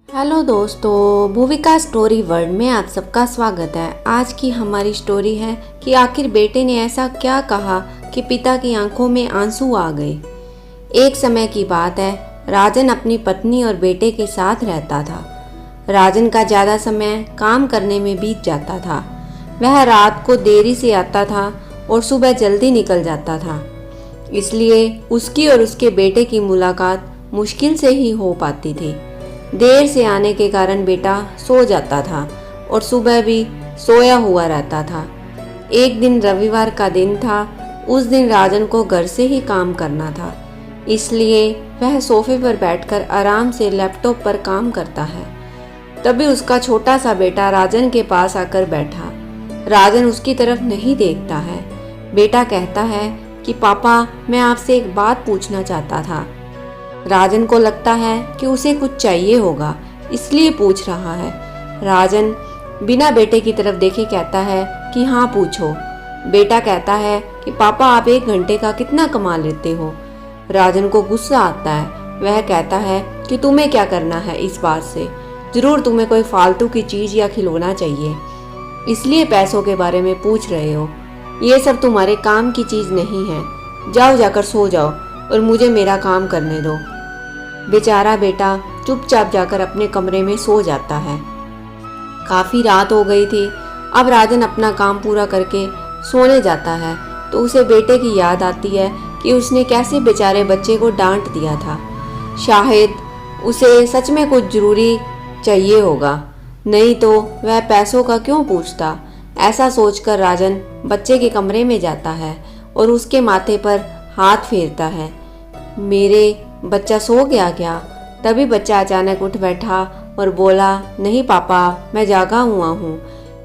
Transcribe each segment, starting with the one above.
Hello दोस्तों, Bhuvika story world में आप सबका स्वागत है। आज की हमारी स्टोरी है कि आखिर बेटे ने ऐसा क्या कहा कि पिता की आंखों में आंसू आ गए। एक समय की बात है, राजन अपनी पत्नी और बेटे के साथ रहता था। राजन का ज़्यादा समय काम करने में बीत जाता था। वह रात को देरी से आता था और सुबह जल्दी निकल जाता था। इसलिए उसकी और उसके बेटे की मुलाकात मुश्किल से ही हो पाती थी। देर से आने के कारण बेटा सो जाता था और सुबह भी सोया हुआ रहता था। एक दिन रविवार का दिन था। उस दिन राजन को घर से ही काम करना था, इसलिए वह सोफे पर बैठकर आराम से लैपटॉप पर काम करता है। तभी उसका छोटा सा बेटा राजन के पास आकर बैठा। राजन उसकी तरफ नहीं देखता है। बेटा कहता है कि पापा, मैं आपसे एक बात पूछना चाहता था। राजन को लगता है कि उसे कुछ चाहिए होगा, इसलिए पूछ रहा है। राजन बिना बेटे की तरफ देखे कहता है कि हाँ पूछो। बेटा कहता है कि पापा, आप 1 घंटे का कितना कमा लेते हो। राजन को गुस्सा आता है। वह कहता है कि तुम्हें क्या करना है इस बात से। जरूर तुम्हें कोई फालतू की चीज या खिलौना चाहिए, इसलिए पैसों के बारे में पूछ रहे हो। ये सब तुम्हारे काम की चीज नहीं है। जाओ, जाकर सो जाओ और मुझे मेरा काम करने दो। बेचारा बेटा चुपचाप जाकर अपने कमरे में सो जाता है। काफ़ी रात हो गई थी। अब राजन अपना काम पूरा करके सोने जाता है तो उसे बेटे की याद आती है कि उसने कैसे बेचारे बच्चे को डांट दिया था। शायद उसे सच में कुछ ज़रूरी चाहिए होगा, नहीं तो वह पैसों का क्यों पूछता। ऐसा सोचकर राजन बच्चे के कमरे में जाता है और उसके माथे पर हाथ फेरता है। मेरे बच्चा सो गया क्या? तभी बच्चा अचानक उठ बैठा और बोला, नहीं पापा, मैं जागा हुआ हूँ।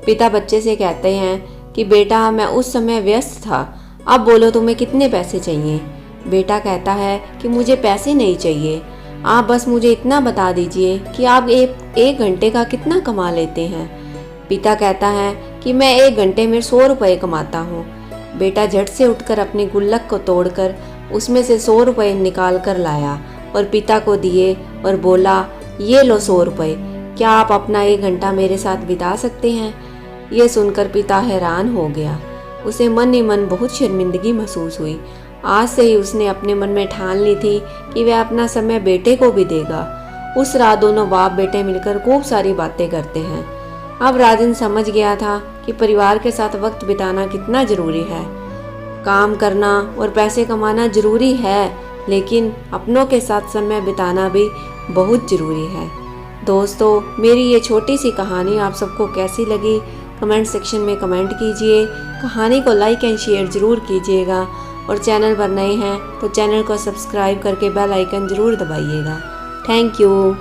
पिता बच्चे से कहते हैं कि बेटा, मैं उस समय व्यस्त था। अब बोलो, तुम्हें कितने पैसे चाहिए? बेटा कहता है कि मुझे पैसे नहीं चाहिए, आप बस मुझे इतना बता दीजिए कि आप एक घंटे का कितना कमा लेते हैं। पिता कहता है कि मैं 1 घंटे में 100 रुपये कमाता हूँ। बेटा झट से उठकर अपने गुल्लक को तोड़कर उसमें से 100 रुपये निकाल कर लाया और पिता को दिए और बोला, ये लो 100 रुपये, क्या आप अपना 1 घंटा मेरे साथ बिता सकते हैं? ये सुनकर पिता हैरान हो गया। उसे मन ही मन बहुत शर्मिंदगी महसूस हुई। आज से ही उसने अपने मन में ठान ली थी कि वह अपना समय बेटे को भी देगा। उस रात दोनों बाप बेटे मिलकर खूब सारी बातें करते हैं। अब राजन समझ गया था कि परिवार के साथ वक्त बिताना कितना ज़रूरी है। काम करना और पैसे कमाना ज़रूरी है, लेकिन अपनों के साथ समय बिताना भी बहुत ज़रूरी है। दोस्तों, मेरी ये छोटी सी कहानी आप सबको कैसी लगी, कमेंट सेक्शन में कमेंट कीजिए। कहानी को लाइक एंड शेयर ज़रूर कीजिएगा और चैनल पर नए हैं तो चैनल को सब्सक्राइब करके बेल आइकन ज़रूर दबाइएगा। Thank you.